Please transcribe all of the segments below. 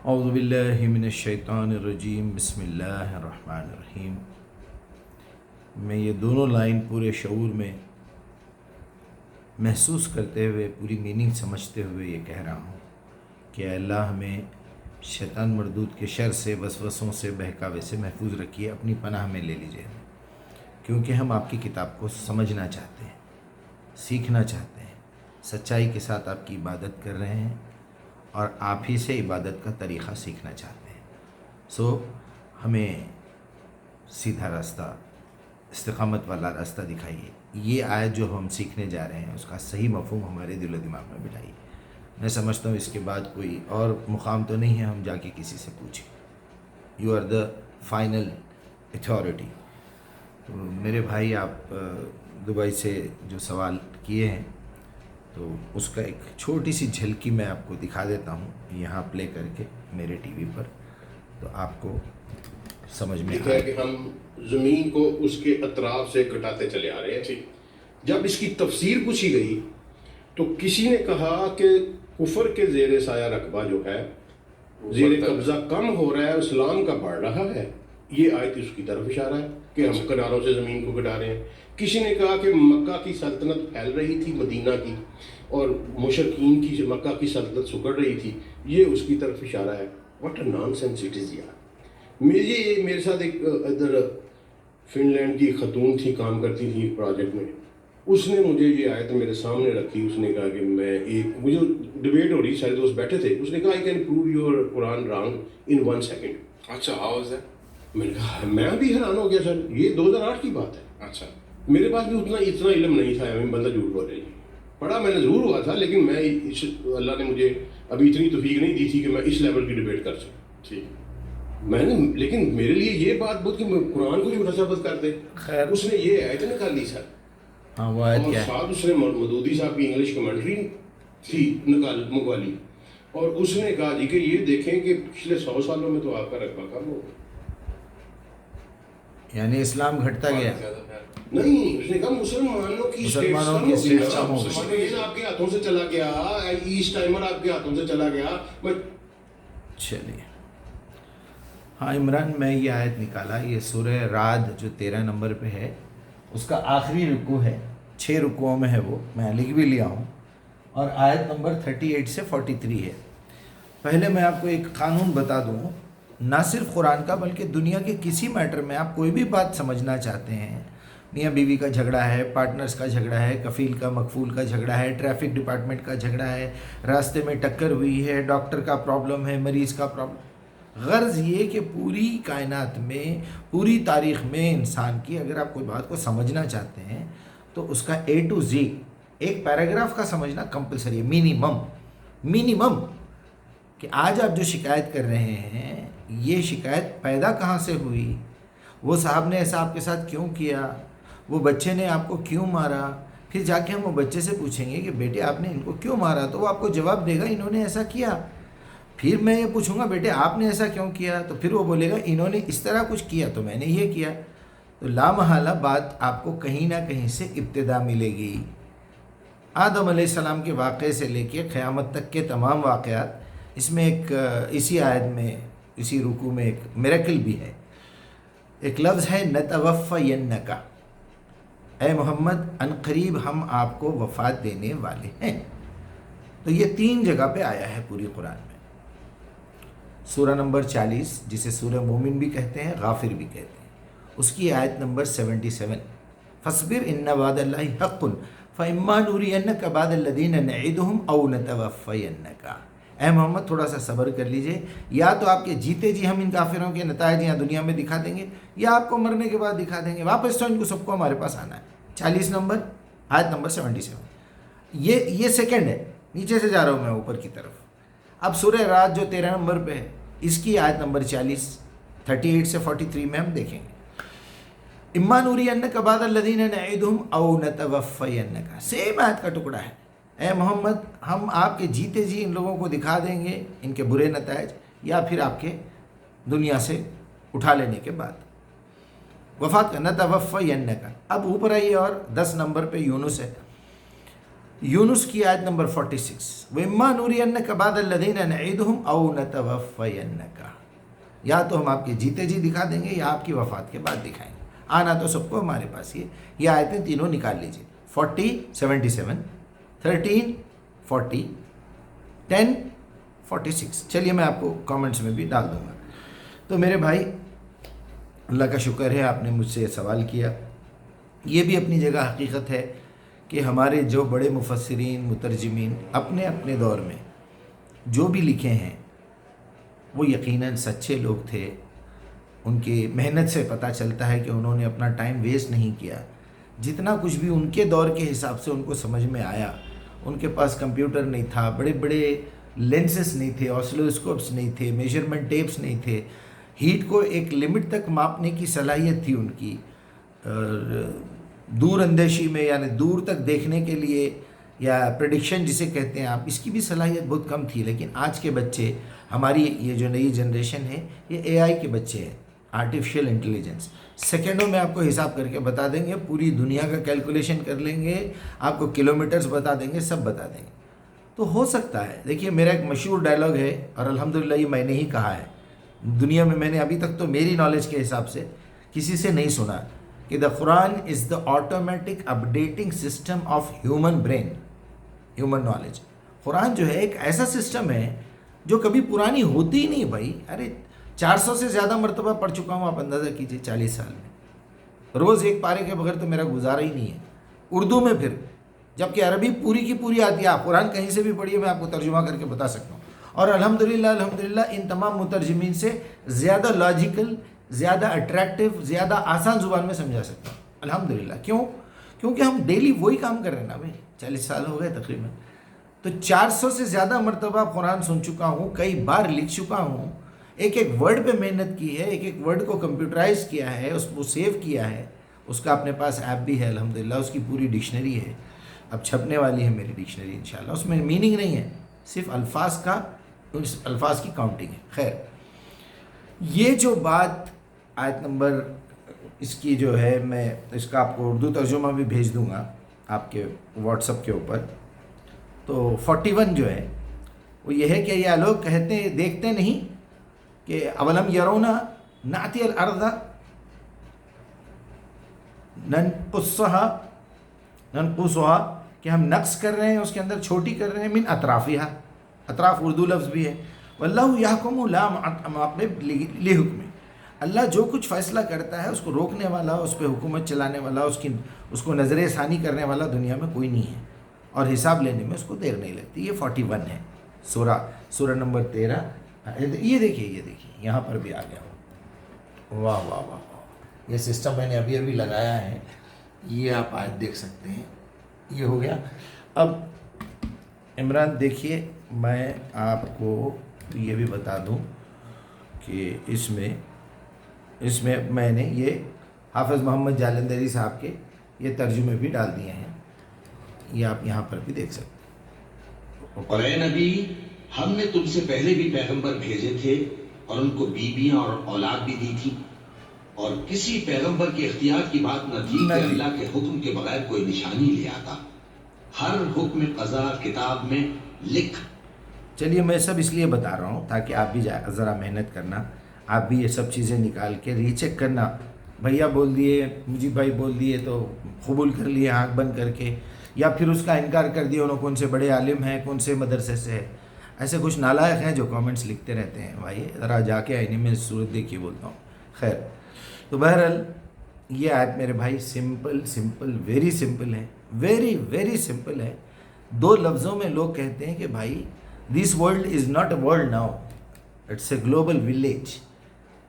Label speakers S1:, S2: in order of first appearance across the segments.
S1: اعوذ باللہ من الشیطان الرجیم، بسم اللہ الرحمن الرحیم۔ میں یہ دونوں لائن پورے شعور میں محسوس کرتے ہوئے، پوری میننگ سمجھتے ہوئے یہ کہہ رہا ہوں کہ اے اللہ ہمیں شیطان مردود کے شر سے، وسوسوں سے، بہکاوے سے محفوظ رکھیے، اپنی پناہ میں لے لیجیے، کیونکہ ہم آپ کی کتاب کو سمجھنا چاہتے ہیں، سیکھنا چاہتے ہیں، سچائی کے ساتھ آپ کی عبادت کر رہے ہیں اور آپ ہی سے عبادت کا طریقہ سیکھنا چاہتے ہیں۔ ہمیں سیدھا راستہ، استقامت والا راستہ دکھائیے۔ یہ آیت جو ہم سیکھنے جا رہے ہیں اس کا صحیح مفہوم ہمارے دل و دماغ میں بٹھائیے۔ میں سمجھتا ہوں اس کے بعد کوئی اور مقام تو نہیں ہے ہم جا کے کسی سے پوچھیں۔ You are the final authority. تو میرے بھائی، آپ دبئی سے جو سوال کیے ہیں تو اس کا ایک چھوٹی سی جھلکی میں آپ کو دکھا دیتا ہوں یہاں پلے کر کے میرے ٹی وی پر، تو آپ کو سمجھ میں
S2: ہے کہ ہم زمین کو اس کے اطراف سے کٹاتے چلے آ رہے ہیں۔ جب اس کی تفسیر پوچھی گئی تو کسی نے کہا کہ کفر کے زیر سایہ رقبہ جو ہے، زیر قبضہ کم ہو رہا ہے، اسلام کا بڑھ رہا ہے۔ یہ آیت اس کی طرف اشارہ ہے کہ ہم کناروں سے زمین کو کٹا رہے ہیں۔ کسی نے کہا کہ مکہ کی سلطنت پھیل رہی تھی، مدینہ کی، اور مشرکین کی مکہ کی سلطنت سکڑ رہی تھی، یہ اس کی طرف اشارہ ہے۔ What a naan sense it is یار۔ میرے ساتھ ایک ادھر فن لینڈ کی خاتون تھی، کام کرتی تھی ایک پروجیکٹ میں، اس نے مجھے یہ آیت میرے سامنے رکھی۔ اس نے کہا کہ مجھے ڈیبیٹ ہو رہی، سارے دوست بیٹھے تھے، اس نے کہا I can prove your Quran wrong in 1 second۔
S3: اچھا، how is that؟
S2: میں نے کہا میں بھی حیران ہو گیا سر، یہ 2008 کی بات ہے۔
S3: اچھا،
S2: میرے پاس بھی اتنا علم نہیں تھا، بندہ جھوٹ بول رہی ہے۔ پڑھا میں نے ضرور ہوا تھا، لیکن اللہ نے مجھے ابھی اتنی توفیق نہیں دی تھی کہ میں اس لیول کی ڈیبیٹ کر سکوں۔
S3: ٹھیک،
S2: میں نے، لیکن میرے لیے یہ بات بہت کہ قرآن کو جھوٹا ثابت کر دے۔
S1: خیر،
S2: اس نے یہ آیت نکال لی سر،
S1: ہاں وہ آیت
S2: اور
S1: کیا ہے؟
S2: ساتھ اس نے مودودی صاحب کی انگلش کمنٹری تھی منگوا لی، اور اس نے کہا جی کہ یہ دیکھیں کہ پچھلے 100 سالوں میں تو آپ کا رقبہ کم ہو گیا۔
S1: یعنی اسلام گھٹتا گیا؟
S2: نہیں، اس نے کہا مسلمانوں کی
S1: اسٹیٹس کم ہو گئی،
S2: آپ کے ہاتھوں سے چلا گیا، ایسٹ ٹائمر آپ کے ہاتھوں سے چلا گیا۔
S1: چلیے، ہاں عمران، میں یہ آیت نکالا، یہ سورہ رعد جو 13 نمبر پہ ہے، اس کا آخری رکوع ہے، 6 رکوعوں میں ہے وہ، میں لکھ بھی لیا ہوں، اور آیت نمبر 38 سے 43 ہے۔ پہلے میں آپ کو ایک قانون بتا دوں، نہ صرف قرآن کا بلکہ دنیا کے کسی میٹر میں آپ کوئی بھی بات سمجھنا چاہتے ہیں، میاں بیوی کا جھگڑا ہے، پارٹنرز کا جھگڑا ہے، کفیل کا مکفول کا جھگڑا ہے، ٹریفک ڈپارٹمنٹ کا جھگڑا ہے، راستے میں ٹکر ہوئی ہے، ڈاکٹر کا پرابلم ہے، مریض کا پرابلم، غرض یہ کہ پوری کائنات میں، پوری تاریخ میں انسان کی اگر آپ کوئی بات کو سمجھنا چاہتے ہیں تو اس کا A to Z ایک پیراگراف کا سمجھنا کمپلسری ہے، منیمم کہ آج آپ جو شکایت کر رہے ہیں، یہ شکایت پیدا کہاں سے ہوئی، وہ صاحب نے ایسا آپ کے ساتھ کیوں کیا، وہ بچے نے آپ کو کیوں مارا، پھر جا کے ہم وہ بچے سے پوچھیں گے کہ بیٹے آپ نے ان کو کیوں مارا، تو وہ آپ کو جواب دے گا انہوں نے ایسا کیا۔ پھر میں یہ پوچھوں گا بیٹے آپ نے ایسا کیوں کیا، تو پھر وہ بولے گا انہوں نے اس طرح کچھ کیا تو میں نے یہ کیا۔ تو لامحالہ بات آپ کو کہیں نہ کہیں سے ابتدا ملے گی۔ آدم علیہ السلام کے واقعے سے لے کے قیامت تک کے تمام واقعات، اس میں ایک اسی آیت میں، اسی رکوع میں ایک میریکل بھی ہے، ایک لفظ ہے نتوفینک، اے محمد ان قریب ہم آپ کو وفات دینے والے ہیں۔ تو یہ 3 جگہ پہ آیا ہے پوری قرآن میں۔ سورہ نمبر 40 جسے سورہ مومن بھی کہتے ہیں، غافر بھی کہتے ہیں، اس کی آیت نمبر 77، فاصبر ان وعد اللہ حق فاما نرینک بعض الذین نعدہم او نتوفینک۔ اے محمد تھوڑا سا صبر کر لیجئے، یا تو آپ کے جیتے جی ہم ان کافروں کے نتائج یہاں دنیا میں دکھا دیں گے، یا آپ کو مرنے کے بعد دکھا دیں گے، واپس تو ان کو سب کو ہمارے پاس آنا ہے۔ 40 نمبر، آیت نمبر 77، یہ سیکنڈ ہے، نیچے سے جا رہا ہوں میں اوپر کی طرف۔ اب سورہ رعد جو 13 نمبر پہ ہے، اس کی آیت نمبر 40، 38 سے 43 میں ہم دیکھیں گے، اما نرینک بعض الذین نعدہم او نتوفینک، سیم آیت کا ٹکڑا ہے۔ اے محمد ہم آپ کے جیتے جی ان لوگوں کو دکھا دیں گے ان کے برے نتائج، یا پھر آپ کے دنیا سے اٹھا لینے کے بعد وفات کا، نتوفینک۔ اب اوپر آئیے اور 10 نمبر پہ یونس ہے، یونس کی آیت نمبر 46، وَإِمَّا نُرِيَنَّكَ بَعْضَ الَّذِينَ نَعِدُهُمْ أَوْ نَتَوَفَّيَنَّكَ، یا تو ہم آپ کے جیتے جی دکھا دیں گے یا آپ کی وفات کے بعد دکھائیں گے، آنا تو سب کو ہمارے پاس ہی ہے۔ یہ آیتیں تینوں نکال لیجئے، 40 77 13 40 10 46۔ چلیے میں آپ کو کامنٹس میں بھی ڈال دوں گا۔ تو میرے بھائی اللہ کا شکر ہے آپ نے مجھ سے یہ سوال کیا۔ یہ بھی اپنی جگہ حقیقت ہے کہ ہمارے جو بڑے مفسرین مترجمین اپنے اپنے دور میں جو بھی لکھے ہیں وہ یقیناً سچے لوگ تھے، ان کی محنت سے پتہ چلتا ہے کہ انہوں نے اپنا ٹائم ویسٹ نہیں کیا۔ جتنا کچھ بھی ان کے دور کے حساب سے ان کو سمجھ میں آیا، ان کے پاس کمپیوٹر نہیں تھا، بڑے بڑے لینسز نہیں تھے، آسلوسکوپس نہیں تھے، میجرمنٹ ٹیپس نہیں تھے، ہیٹ کو ایک لمٹ تک ماپنے کی صلاحیت تھی ان کی، دور اندیشی میں یعنی دور تک دیکھنے کے لیے یا پریڈکشن جسے کہتے ہیں آپ، اس کی بھی صلاحیت بہت کم تھی۔ لیکن آج کے بچے، ہماری یہ جو نئی جنریشن ہے، یہ اے آئی کے بچے ہیں، آرٹیفیشل انٹیلیجنس، سیکنڈوں میں آپ کو حساب کر کے بتا دیں گے، پوری دنیا کا کیلکولیشن کر لیں گے، آپ کو کلومیٹرز بتا دیں گے، سب بتا دیں گے۔ تو ہو سکتا ہے، دیکھیے میرا ایک مشہور ڈائلاگ ہے اور الحمدللہ یہ میں نے ہی کہا ہے، دنیا میں نے ابھی تک تو میری نالج کے حساب سے کسی سے نہیں سنا کہ the Quran is the automatic updating system of human brain, human knowledge. Quran جو ہے ایک ایسا سسٹم ہے جو کبھی پرانی ہوتی ہی نہیں بھائی۔ ارے 400 سے زیادہ مرتبہ پڑھ چکا ہوں، آپ اندازہ کیجئے 40 سال میں، روز ایک پارے کے بغیر تو میرا گزارا ہی نہیں ہے، اردو میں پھر، جبکہ عربی پوری کی پوری آتی ہے۔ آپ قرآن کہیں سے بھی پڑھیے، میں آپ کو ترجمہ کر کے بتا سکتا ہوں، اور الحمدللہ ان تمام مترجمین سے زیادہ لاجیکل، زیادہ اٹریکٹیو، زیادہ آسان زبان میں سمجھا سکتا ہوں الحمدللہ۔ کیونکہ ہم ڈیلی وہی کام کر رہے ہیں نا بھائی، 40 سال ہو گئے تقریباً، تو 400 سے زیادہ مرتبہ قرآن سن چکا ہوں، کئی بار لکھ چکا ہوں، ایک ایک ورڈ پہ محنت کی ہے، ایک ایک ورڈ کو کمپیوٹرائز کیا ہے، اس کو سیو کیا ہے، اس کا اپنے پاس ایپ بھی ہے الحمدللہ، اس کی پوری ڈکشنری ہے، اب چھپنے والی ہے میری ڈکشنری انشاءاللہ۔ اس میں میننگ نہیں ہے، صرف الفاظ کی کاؤنٹنگ ہے۔ خیر، یہ جو بات آیت نمبر اس کی جو ہے، میں اس کا آپ کو اردو ترجمہ بھی بھیج دوں گا آپ کے واٹس ایپ کے اوپر۔ تو 41 جو ہے وہ یہ ہے کہ یہ لوگ کہتے دیکھتے نہیں کہ اولم یرونا ناتی الارض ننقصها، کہ ہم نقص کر رہے ہیں اس کے اندر، چھوٹی کر رہے ہیں، من اطرافها، اطراف اردو لفظ بھی ہے، واللہ یحکم لا معقب لحکمہ، اللہ جو کچھ فیصلہ کرتا ہے اس کو روکنے والا، اس پہ حکومت چلانے والا، اس کو نظر ثانی کرنے والا دنیا میں کوئی نہیں ہے، اور حساب لینے میں اس کو دیر نہیں لگتی۔ یہ 41 ہے، سورہ نمبر 13۔ یہ دیکھیے یہاں پر بھی آ گیا، واہ واہ واہ واہ، یہ سسٹم میں نے ابھی لگایا ہے، یہ آپ آج دیکھ سکتے ہیں، یہ ہو گیا۔ اب عمران دیکھیے، میں آپ کو یہ بھی بتا دوں کہ اس میں میں نے یہ حافظ محمد جالندھری صاحب کے یہ ترجمے بھی ڈال دیے ہیں، یہ آپ یہاں پر بھی دیکھ سکتے ہیں۔
S3: اور اے نبی، ہم نے تم سے پہلے بھی پیغمبر بھیجے تھے اور ان کو بیویاں اور اولاد بھی دی تھی، اور کسی پیغمبر کے اختیار کی بات نہ تھی کہ اللہ کے حکم کے بغیر کوئی نشانی لے آتا، ہر حکم قضا کتاب میں لکھ۔
S1: چلیے میں سب اس لیے بتا رہا ہوں تاکہ آپ بھی ذرا محنت کرنا، آپ بھی یہ سب چیزیں نکال کے ری چیک کرنا، بھیا بول دیے، مجھے بھائی بول دیے تو قبول کر لیے آنکھ بند کر کے، یا پھر اس کا انکار کر دیا، انہوں کون سے بڑے عالم ہیں، کون سے مدرسے سے ہے، ایسے کچھ نالائق ہیں جو کامنٹس لکھتے رہتے ہیں، بھائی ذرا جا کے آئینے میں صورت دیکھیے بولتا ہوں۔ خیر، تو بہرحال یہ آیت میرے بھائی سمپل ویری سمپل ہے، ویری سمپل ہے۔ 2 لفظوں میں لوگ کہتے ہیں کہ بھائی this world is not a world now, it's a global village.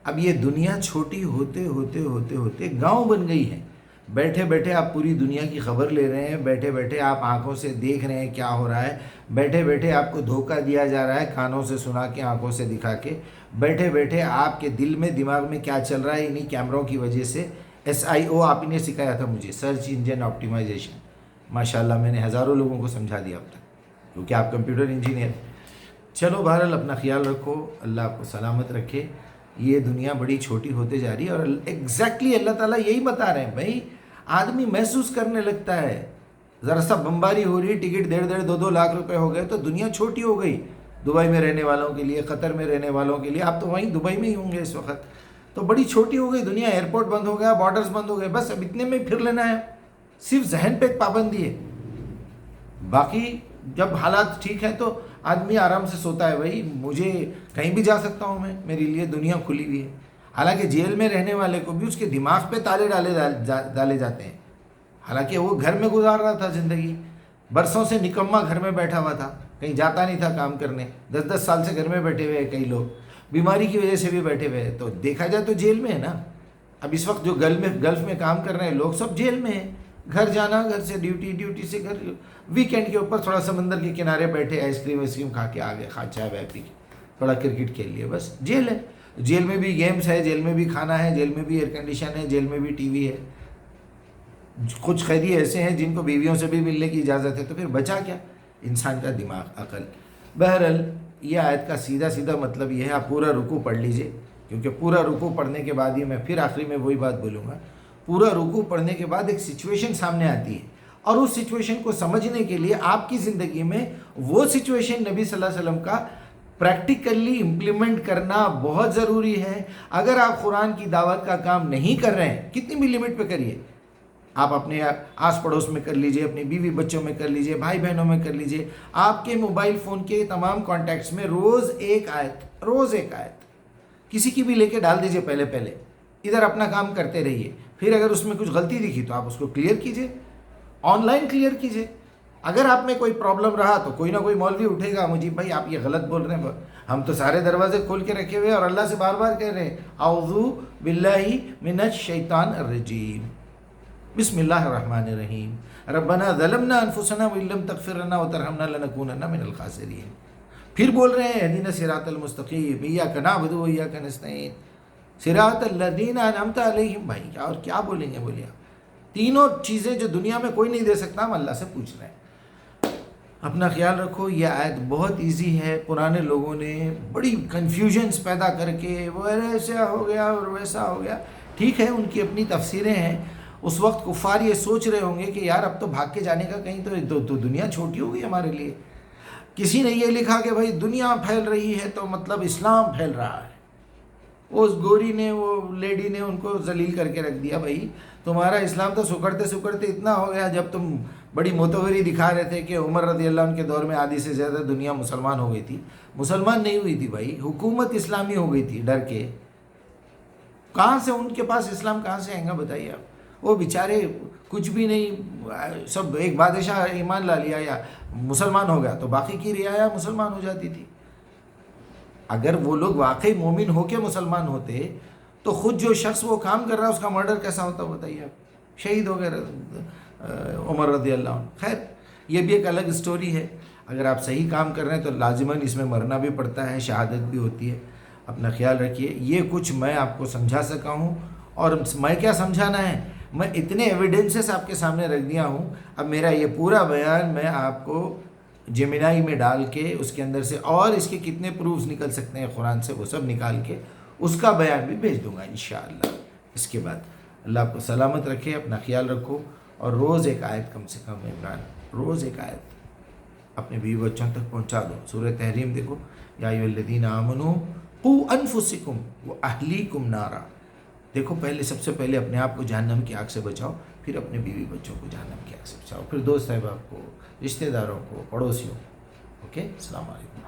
S1: اب یہ دنیا چھوٹی ہوتے ہوتے گاؤں بن گئی ہے، بیٹھے بیٹھے آپ پوری دنیا کی خبر لے رہے ہیں، بیٹھے بیٹھے آپ آنکھوں سے دیکھ رہے ہیں کیا ہو رہا ہے، بیٹھے بیٹھے آپ کو دھوکہ دیا جا رہا ہے کانوں سے سنا کے، آنکھوں سے دکھا کے، بیٹھے بیٹھے آپ کے دل میں دماغ میں کیا چل رہا ہے انہی کیمروں کی وجہ سے۔ SIO آپ نے سکھایا تھا مجھے، سرچ انجن آپٹیمائزیشن، ماشاءاللہ میں نے ہزاروں لوگوں کو سمجھا دیا اب تک، کیونکہ آپ کمپیوٹر انجینئر۔ چلو بہرحال اپنا خیال رکھو، اللہ آپ کو سلامت رکھے۔ یہ دنیا بڑی چھوٹی ہوتے جا رہی ہے، اور ایگزیکٹلی اللہ تعالیٰ یہی بتا رہے ہیں، بھائی آدمی محسوس کرنے لگتا ہے ذرا سا بمباری ہو رہی ہے، ٹکٹ 1.5 لاکھ روپے ہو گئے تو دنیا چھوٹی ہو گئی دبئی میں رہنے والوں کے لیے، قطر میں رہنے والوں کے لیے. آپ تو وہیں دبئی میں ہی ہوں گے اس وقت. تو بڑی چھوٹی ہو گئی دنیا، ایئرپورٹ بند ہو گیا، بارڈرز بند ہو گئے، بس اب اتنے میں پھر لینا ہے. صرف ذہن پہ ایک پابندی ہے. باقی جب حالات ٹھیک ہیں تو آدمی آرام سے سوتا ہے، بھائی مجھے کہیں بھی جا سکتا ہوں، میں میرے لیے دنیا کھلی ہوئی ہے. حالانکہ جیل میں رہنے والے کو بھی اس کے دماغ پہ تالے ڈالے جاتے ہیں. حالانکہ وہ گھر میں گزار رہا تھا زندگی، برسوں سے نکما گھر میں بیٹھا ہوا تھا، کہیں جاتا نہیں تھا کام کرنے، 10 سال سے گھر میں بیٹھے ہوئے ہیں. کئی لوگ بیماری کی وجہ سے بھی بیٹھے ہوئے ہیں، تو دیکھا جائے تو جیل میں ہے نا. اب اس وقت جو گلف میں کام کر رہے ہیں لوگ سب جیل میں ہیں. گھر جانا، گھر سے ڈیوٹی، ڈیوٹی سے گھر، ویکینڈ کے اوپر تھوڑا سمندر کے کنارے بیٹھے آئس کریم کھا کے آگے چائے وائے پی کے تھوڑا کرکٹ کھیل لیے، بس جیل ہے. جیل میں بھی گیمز ہے، جیل میں بھی کھانا ہے، جیل میں بھی ایئر کنڈیشن ہے، جیل میں بھی ٹی وی ہے. کچھ قیدی ایسے ہیں جن کو بیویوں سے بھی ملنے کی اجازت ہے، تو پھر بچا کیا؟ انسان کا دماغ، عقل. بہرحال یہ آیت کا سیدھا مطلب یہ ہے. آپ پورا رکوع پڑھ لیجئے، کیونکہ پورا رکوع پڑھنے کے بعد ہی میں پھر آخری میں وہی بات بولوں گا. پورا رکوع پڑھنے کے بعد ایک سچویشن سامنے آتی ہے، اور اس سچویشن کو سمجھنے کے لیے آپ کی زندگی میں وہ سچویشن نبی صلی اللہ علیہ وسلم کا پریکٹیکلی امپلیمنٹ کرنا بہت ضروری ہے. اگر آپ قرآن کی دعوت کا کام نہیں کر رہے ہیں، کتنی بھی لمٹ پہ کریے، آپ اپنے آس پڑوس میں کر لیجئے، اپنی بیوی بچوں میں کر لیجئے، بھائی بہنوں میں کر لیجئے، آپ کے موبائل فون کے تمام کانٹیکٹس میں روز ایک آیت کسی کی بھی لے کے ڈال دیجئے. پہلے ادھر اپنا کام کرتے رہیے، پھر اگر اس میں کچھ غلطی دکھی تو آپ اس کو کلیئر کیجئے، آن لائن کلیئر کیجئے. اگر آپ میں کوئی پرابلم رہا تو کوئی نہ کوئی مولوی اٹھے گا، مجھے بھائی آپ یہ غلط بول رہے ہیں. ہم تو سارے دروازے کھول کے رکھے ہوئے اور اللہ سے بار بار کہہ رہے ہیں اعوذ باللہ من الشیطان الرجیم، بسم اللہ الرحمن الرحیم، ربنا ظلمنا انفسنا وان لم تغفر لنا وترحمنا لنکونن من الخاسرین. پھر بول رہے ہیں اہدنا الصراط المستقیم، ایاک نعبد و ایاک نستعین، صراط الذین انعمت علیہم. بھائی اور کیا بولیں گے؟ بولیے. تینوں چیزیں جو دنیا میں کوئی نہیں دے سکتا، ہم اللہ سے پوچھ رہے ہیں. اپنا خیال رکھو. یہ آیت بہت ایزی ہے. پرانے لوگوں نے بڑی کنفیوژنس پیدا کر کے وہ ایسا ہو گیا اور ویسا ہو گیا. ٹھیک ہے، ان کی اپنی تفسیریں ہیں. اس وقت کفار یہ سوچ رہے ہوں گے کہ یار اب تو بھاگ کے جانے کا کہیں تو دنیا چھوٹی ہو گئی ہمارے لیے. کسی نے یہ لکھا کہ بھائی دنیا پھیل رہی ہے تو مطلب اسلام پھیل رہا ہے. اس گوری نے، وہ لیڈی نے ان کو ذلیل کر کے رکھ دیا. بھائی تمہارا اسلام تو سکڑتے اتنا ہو گیا، جب تم بڑی معتبری دکھا رہے تھے کہ عمر رضی اللہ عنہ کے دور میں آدھی سے زیادہ دنیا مسلمان ہو گئی تھی. مسلمان نہیں ہوئی تھی بھائی، حکومت اسلامی ہو گئی تھی ڈر کے. کہاں سے ان کے پاس اسلام کہاں سے آئیں گا بتائیے آپ؟ وہ بیچارے کچھ بھی نہیں، سب ایک بادشاہ ایمان لا لیا یا مسلمان ہو گیا تو باقی کی رعایا مسلمان ہو جاتی تھی. اگر وہ لوگ واقعی مومن ہو کے مسلمان ہوتے تو خود جو شخص وہ کام کر رہا ہے اس کا مرڈر کیسا ہوتا بتائیے آپ؟ شہید ہو گئے عمر رضی اللہ عنہ. خیر یہ بھی ایک الگ اسٹوری ہے. اگر آپ صحیح کام کر رہے ہیں تو لازماً اس میں مرنا بھی پڑتا ہے، شہادت بھی ہوتی ہے. اپنا خیال رکھیے. یہ کچھ میں آپ کو سمجھا سکا ہوں، اور میں کیا سمجھانا ہے، میں اتنے ایویڈنسز آپ کے سامنے رکھ دیا ہوں. اب میرا یہ پورا بیان میں آپ کو جیمینائی میں ڈال کے اس کے اندر سے اور اس کے کتنے پروفز نکل سکتے ہیں قرآن سے وہ سب نکال کے اس کا بیان بھی بھیج دوں گا انشاءاللہ. اس کے بعد اللہ آپ کو سلامت رکھے. اپنا خیال رکھو، اور روز ایک آیت کم سے کم عمران، روز ایک آیت اپنے بیوی بچوں تک پہنچا دو. سورہ تحریم دیکھو، یا ایھا الذین آمنوا قوا انفسکم واہلیکم نارا. دیکھو سب سے پہلے اپنے آپ کو جہنم کی آگ سے بچاؤ، پھر اپنے بیوی بچوں کو جہنم کی آگ سے بچاؤ، پھر دوست احباب کو، رشتہ داروں کو، پڑوسیوں. اوکے، السلام علیکم.